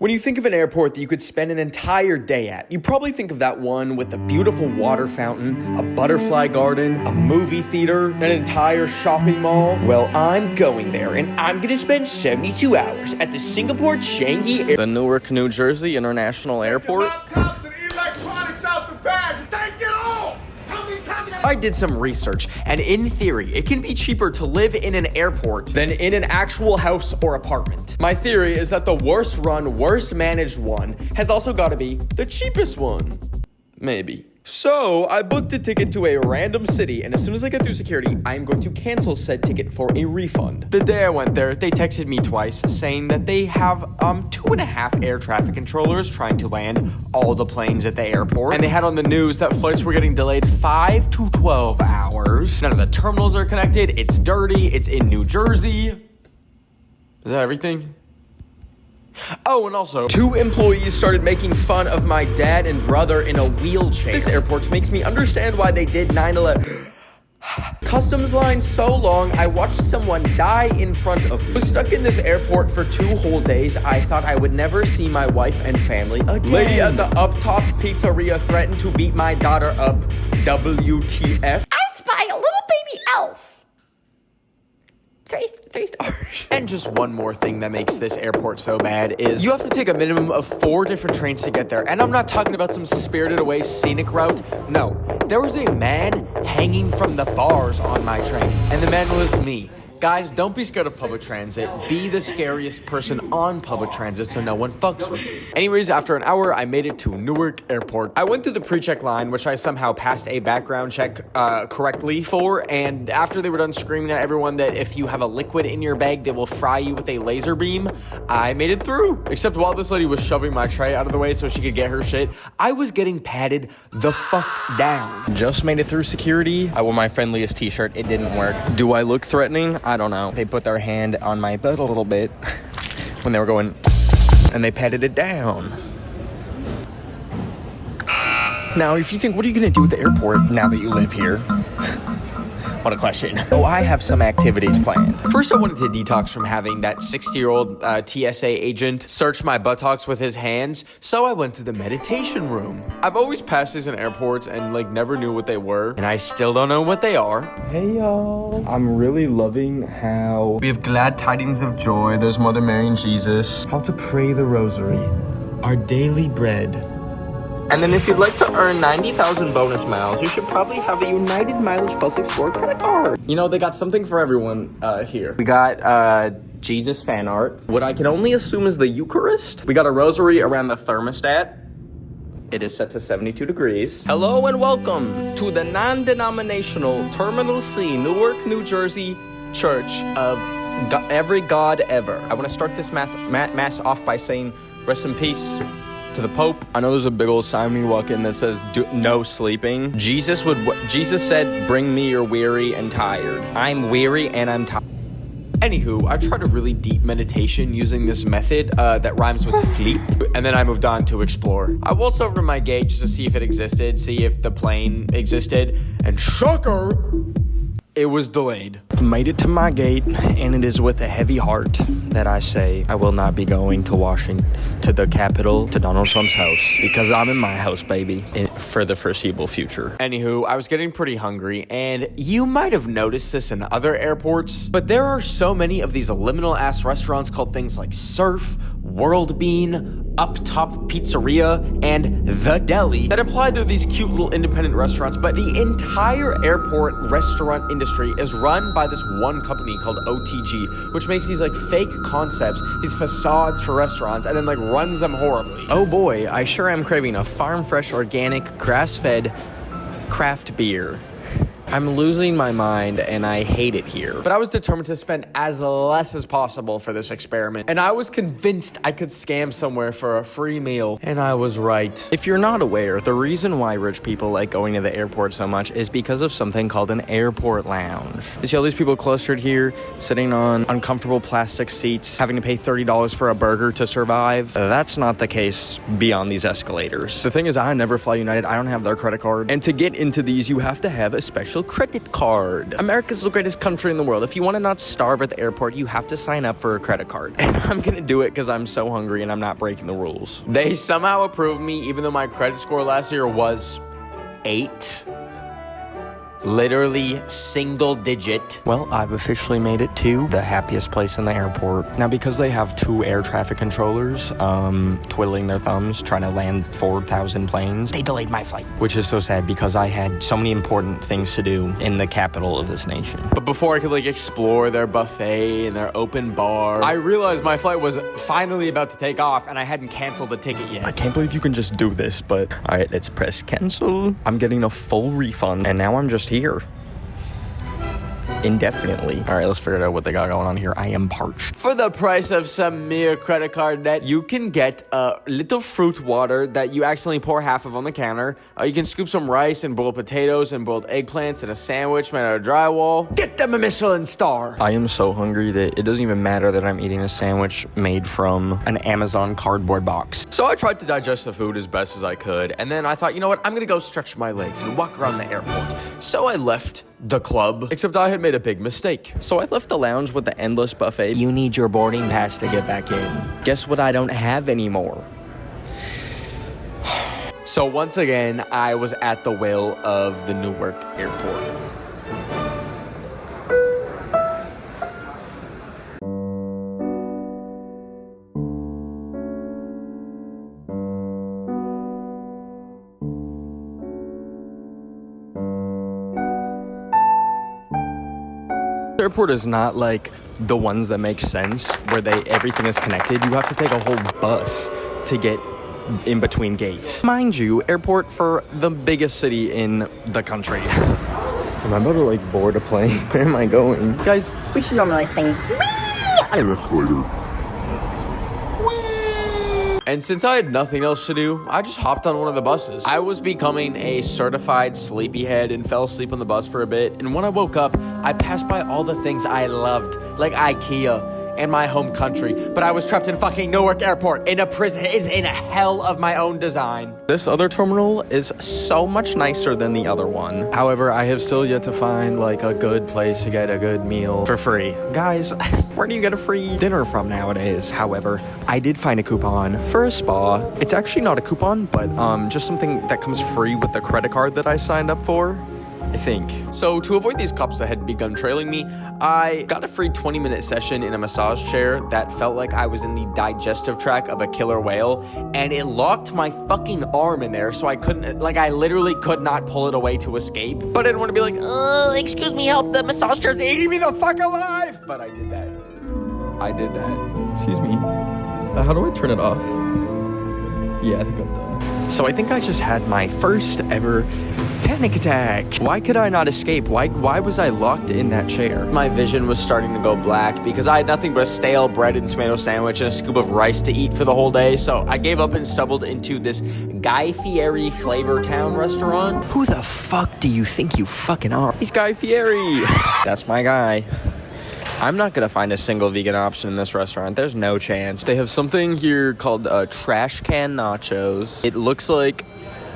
When you think of an airport that you could spend an entire day at, you probably think of that one with a beautiful water fountain, a butterfly garden, a movie theater, an entire shopping mall. Well, I'm going there, and I'm gonna spend 72 hours at the Singapore Changi Airport. The Newark, New Jersey International Airport. I did some research, and in theory, it can be cheaper to live in an airport than in an actual house or apartment. My theory is that the worst run, worst managed one has also got to be the cheapest one. Maybe. So, I booked a ticket to a random city, and as soon as I get through security, I'm going to cancel said ticket for a refund. The day I went there, they texted me twice, saying that they have 2.5 air traffic controllers trying to land all the planes at the airport. And they had on the news that flights were getting delayed 5 to 12 hours. None of the terminals are connected, it's dirty, it's in New Jersey. Is that everything? Oh, and also, 2 employees started making fun of my dad and brother in a wheelchair. This airport makes me understand why they did 9/11. Customs line so long, I watched someone die in front of me. I was stuck in this airport for 2 whole days. I thought I would never see my wife and family again. Lady at the up top pizzeria threatened to beat my daughter up. WTF? I spy a little baby elf. 3 stars. And just one more thing that makes this airport so bad is you have to take a minimum of 4 different trains to get there. And I'm not talking about some spirited away scenic route. No, there was a man hanging from the bars on my train, and the man was me. Guys, don't be scared of public transit. Be the scariest person on public transit so no one fucks with you. Anyways, after an hour, I made it to Newark Airport. I went through the pre-check line, which I somehow passed a background check correctly for, and after they were done screaming at everyone that if you have a liquid in your bag, they will fry you with a laser beam, I made it through. Except while this lady was shoving my tray out of the way so she could get her shit, I was getting patted the fuck down. Just made it through security. I wore my friendliest t-shirt. It didn't work. Do I look threatening? I don't know. They put their hand on my butt a little bit when they were going, and they patted it down. Now, if you think, what are you going to do at the airport now that you live here? What a question. Oh, I have some activities planned. First, I wanted to detox from having that 60-year-old TSA agent search my buttocks with his hands, so I went to the meditation room. I've always passed these in airports and never knew what they were, and I still don't know what they are. Hey y'all. I'm really loving how we have glad tidings of joy. There's Mother Mary and Jesus. How to pray the rosary. Our daily bread. And then if you'd like to earn 90,000 bonus miles, you should probably have a United Mileage Plus Explorer credit card. You know, they got something for everyone here. We got Jesus fan art. What I can only assume is the Eucharist. We got a rosary around the thermostat. It is set to 72 degrees. Hello and welcome to the non-denominational Terminal C, Newark, New Jersey Church of Every God Ever. I want to start this mass off by saying, rest in peace to the Pope. I know there's a big old sign when you walk in that says no sleeping. Jesus said, bring me your weary and tired. I'm weary and I'm tired. Anywho, I tried a really deep meditation using this method that rhymes with sleep, and then I moved on to explore. I waltzed over to my gate just to see if it existed, see if the plane existed, and shocker, it was delayed. Made it to my gate, and it is with a heavy heart that I say I will not be going to Washington, to the Capitol, to Donald Trump's house, because I'm in my house, baby, for the foreseeable future. Anywho, I was getting pretty hungry, and you might have noticed this in other airports, but there are so many of these liminal-ass restaurants called things like Surf, World Bean, Up Top Pizzeria, and The Deli that imply they're these cute little independent restaurants, but the entire airport restaurant industry is run by this one company called OTG, which makes these fake concepts, these facades for restaurants, and then runs them horribly. Oh boy, I sure am craving a farm fresh, organic, grass-fed craft beer. I'm losing my mind, and I hate it here. But I was determined to spend as less as possible for this experiment, and I was convinced I could scam somewhere for a free meal, and I was right. If you're not aware, the reason why rich people like going to the airport so much is because of something called an airport lounge. You see all these people clustered here, sitting on uncomfortable plastic seats, having to pay $30 for a burger to survive? That's not the case beyond these escalators. The thing is, I never fly United. I don't have their credit card, and to get into these, you have to have a special special credit card. America's the greatest country in the world. If you want to not starve at the airport, you have to sign up for a credit card. And I'm gonna do it because I'm so hungry and I'm not breaking the rules. They somehow approved me even though my credit score last year was 8. Literally single digit. Well, I've officially made it to the happiest place in the airport. Now, because they have 2 air traffic controllers twiddling their thumbs trying to land 4,000 planes, they delayed my flight. Which is so sad because I had so many important things to do in the capital of this nation. But before I could like explore their buffet and their open bar, I realized my flight was finally about to take off and I hadn't canceled the ticket yet. I can't believe you can just do this, but all right, let's press cancel. I'm getting a full refund and now I'm just here indefinitely. All right, let's figure out what they got going on here. I am parched. For the price of some mere credit card debt, you can get a little fruit water that you accidentally pour half of on the counter. You can scoop some rice and boiled potatoes and boiled eggplants in a sandwich made out of drywall. Get them a Michelin star. I am so hungry that it doesn't even matter that I'm eating a sandwich made from an Amazon cardboard box. So I tried to digest the food as best as I could, and then I thought, you know what? I'm gonna go stretch my legs and walk around the airport. So I left the club, except I had made a big mistake. So I left the lounge with the endless buffet. You need your boarding pass to get back in. Guess what I don't have anymore? So once again, I was at the will of the Newark airport. The airport is not like the ones that make sense where everything is connected. You have to take a whole bus to get in between gates. Mind you, airport for the biggest city in the country. Am I about to like board a plane? Where am I going? Guys, We should normally sing. An escalator. and since I had nothing else to do, I just hopped on one of the buses. I was becoming a certified sleepyhead and fell asleep on the bus for a bit. And when I woke up, I passed by all the things I loved, like IKEA and my home country. But I was trapped in fucking Newark Airport in a prison, in a hell of my own design. This other terminal is so much nicer than the other one. However, I have still yet to find like a good place to get a good meal for free. Guys, where do you get a free dinner from nowadays? However, I did find a coupon for a spa. It's actually not a coupon, but just something that comes free with the credit card that I signed up for, I think. So to avoid these cops that had begun trailing me, I got a free 20-minute session in a massage chair that felt like I was in the digestive tract of a killer whale, and it locked my fucking arm in there, so I couldn't, like, I literally could not pull it away to escape. But I didn't want to be like, excuse me, help, the massage chair's eating me the fuck alive! But I did that. Excuse me. How do I turn it off? Yeah, I think I'm done. So I think I just had my first ever panic attack. Why could I not escape? Why was I locked in that chair? My vision was starting to go black because I had nothing but a stale bread and tomato sandwich and a scoop of rice to eat for the whole day. So I gave up and stumbled into this Guy Fieri Flavor Town restaurant. Who the fuck do you think you fucking are? He's Guy Fieri. That's my guy. I'm not gonna find a single vegan option in this restaurant. There's no chance. They have something here called trash can nachos. It looks like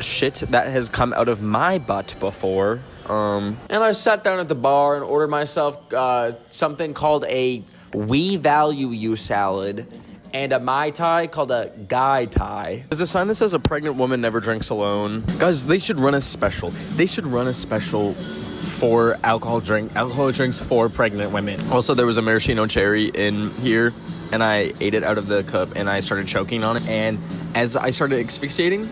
shit that has come out of my butt before. And I sat down at the bar and ordered myself something called a We Value You salad and a Mai Tai called a Guy Tai. There's a sign that says a pregnant woman never drinks alone. Guys, they should run a special. They should run a special for alcohol drinks for pregnant women. Also, there was a maraschino cherry in here, and I ate it out of the cup, and I started choking on it. And as I started asphyxiating,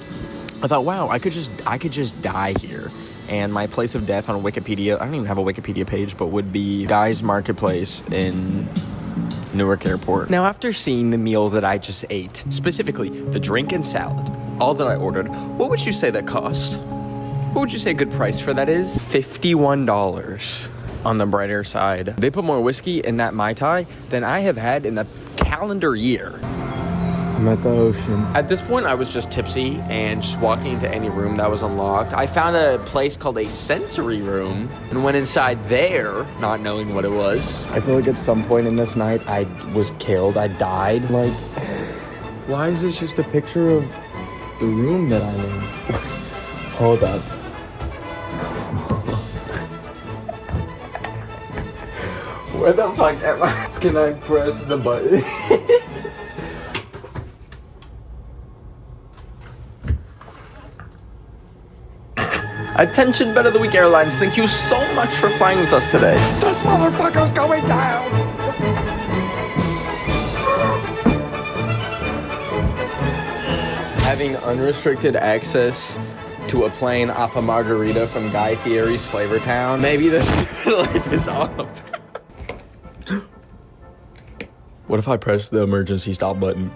I thought, wow, I could just die here. And my place of death on Wikipedia, I don't even have a Wikipedia page, but would be Guy's Marketplace in Newark Airport. Now, after seeing the meal that I just ate, specifically the drink and salad, all that I ordered, what would you say that cost? What would you say a good price for that is? $51 on the brighter side. They put more whiskey in that Mai Tai than I have had in the calendar year. I'm at the ocean. At this point, I was just tipsy and just walking into any room that was unlocked. I found a place called a sensory room and went inside there, not knowing what it was. I feel like at some point in this night, I was killed. I died. Like, why is this just a picture of the room that I'm in? Hold up. Where the fuck am I? Can I press the button? Attention, Ben of the Week Airlines. Thank you so much for flying with us today. This motherfucker's going down! Having unrestricted access to a plane off a margarita from Guy Fieri's Flavor Town, maybe this life is all about. What if I press the emergency stop button?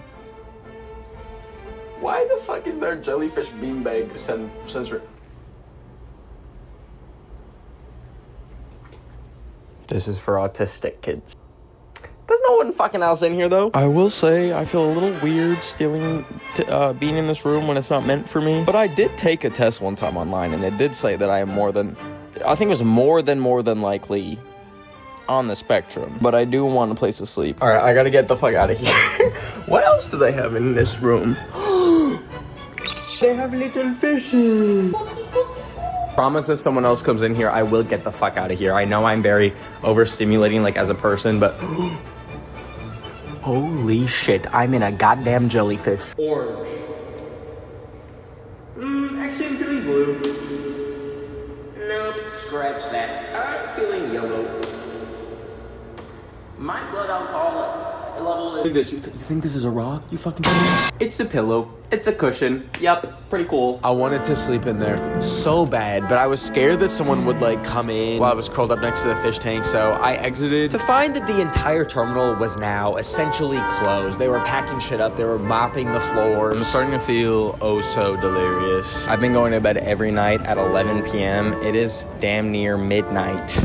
Why the fuck is there jellyfish beanbag sensor? This is for autistic kids. There's no one fucking else in here, though. I will say, I feel a little weird being in this room when it's not meant for me. But I did take a test one time online, and it did say that I am I think it was more than likely on the spectrum. But I do want a place to sleep. All right, I gotta get the fuck out of here. What else do they have in this room? They have little fishes. Promise if someone else comes in here, I will get the fuck out of here. I know I'm very overstimulating, like, as a person, but... Holy shit, I'm in a goddamn jellyfish. Orange. Actually, I'm feeling blue. Nope, scratch that. I'm feeling yellow. My blood alcohol level is... Look at this. You think this is a rock? You fucking dumbass? It's a pillow. It's a cushion. Yup, pretty cool. I wanted to sleep in there so bad, but I was scared that someone would, like, come in while I was curled up next to the fish tank, so I exited to find that the entire terminal was now essentially closed. They were packing shit up. They were mopping the floors. I'm starting to feel oh so delirious. I've been going to bed every night at 11 p.m. It is damn near midnight.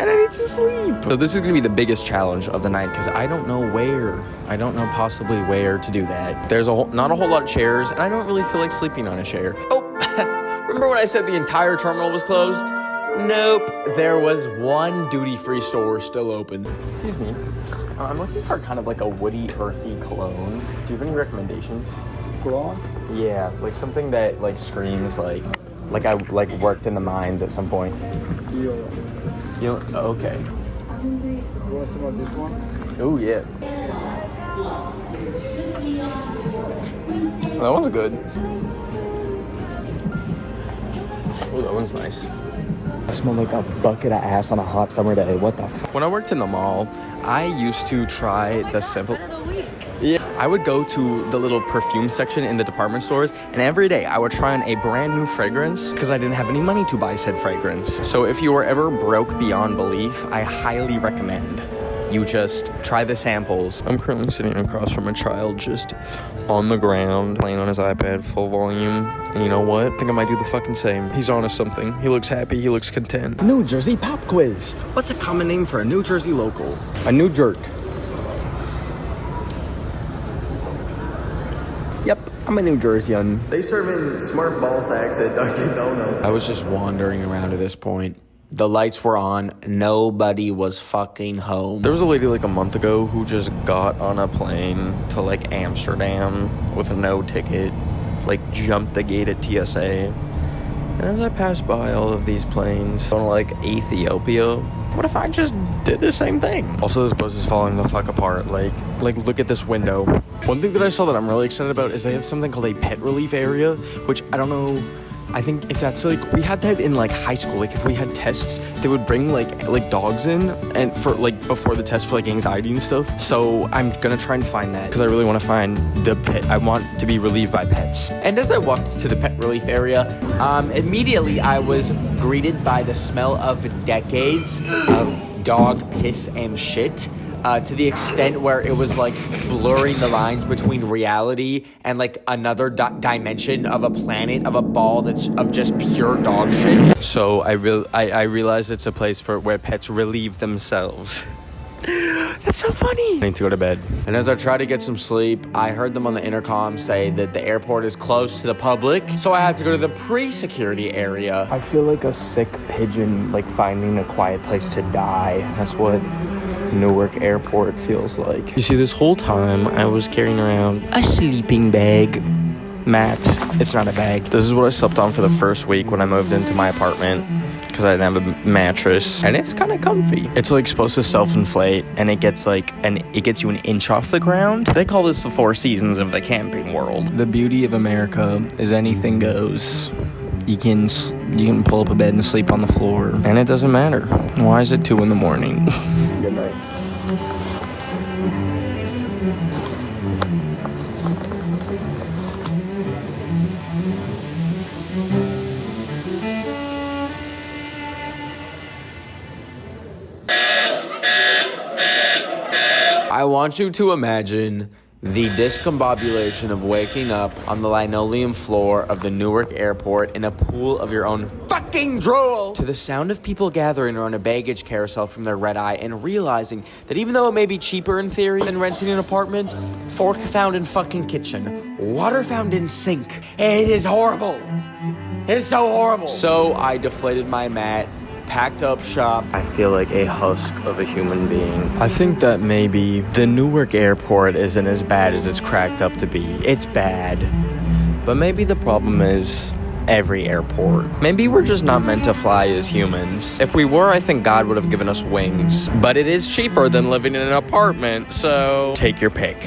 And I need to sleep. So this is gonna be the biggest challenge of the night because I don't know possibly where to do that. There's not a whole lot of chairs, and I don't really feel like sleeping on a chair. Oh, remember when I said the entire terminal was closed? Nope, there was one duty-free store still open. Excuse me, I'm looking for kind of like a woody, earthy cologne. Do you have any recommendations? Cologne? Yeah, like something that like screams like I like worked in the mines at some point. Okay. You want some of this one? Oh, yeah. That one's good. Oh, that one's nice. I smell like a bucket of ass on a hot summer day. What the fuck? When I worked in the mall, I used to try the simple... Yeah, I would go to the little perfume section in the department stores, and every day I would try on a brand new fragrance because I didn't have any money to buy said fragrance. So if you were ever broke beyond belief, I highly recommend you just try the samples. I'm currently sitting across from a child just on the ground, playing on his iPad full volume. And you know what? I think I might do the fucking same. He's on to something. He looks happy. He looks content. New Jersey Pop Quiz. What's a common name for a New Jersey local? A New Jert. Yep, I'm a New Jerseyan. They serving smart ball sacks at Dunkin' Donuts. I was just wandering around at this point. The lights were on. Nobody was fucking home. There was a lady like a month ago who just got on a plane to like Amsterdam with no ticket, like jumped the gate at TSA. And as I passed by all of these planes on like Ethiopia, what if I just did the same thing? Also, this bus is falling the fuck apart. Like look at this window. One thing that I saw that I'm really excited about is they have something called a pet relief area, which I don't know. I think if that's like, we had that in like high school. Like if we had tests, they would bring like dogs in and for like before the test for like anxiety and stuff. So I'm gonna try and find that because I really want to find the pet. I want to be relieved by pets. And as I walked to the pet relief area, immediately I was greeted by the smell of decades of dog piss and shit. To the extent where it was like blurring the lines between reality and like another dimension of a planet of a ball that's of just pure dog shit. So I realized it's a place for where pets relieve themselves. That's so funny. I need to go to bed. And as I try to get some sleep, I heard them on the intercom say that the airport is closed to the public. So I had to go to the pre-security area. I feel like a sick pigeon, like finding a quiet place to die. That's what Newark Airport feels like. You see, this whole time I was carrying around a sleeping bag. Matt, it's not a bag. This is what I slept on for the first week when I moved into my apartment. because I didn't have a mattress, and it's kind of comfy. It's like supposed to self-inflate, and it gets you an inch off the ground. They call this the Four Seasons of the camping world. The beauty of America is anything goes. You can pull up a bed and sleep on the floor, and it doesn't matter. Why is it 2 in the morning? Good night. I want you to imagine the discombobulation of waking up on the linoleum floor of the Newark airport in a pool of your own fucking drool, to the sound of people gathering around a baggage carousel from their red eye and realizing that even though it may be cheaper in theory than renting an apartment, fork found in fucking kitchen, water found in sink. It is horrible. It is so horrible. So I deflated my mat, packed up shop. I feel like a husk of a human being. I think that maybe the Newark airport isn't as bad as it's cracked up to be. It's bad. But maybe the problem is every airport. Maybe we're just not meant to fly as humans. If we were, I think God would have given us wings. But it is cheaper than living in an apartment, so take your pick.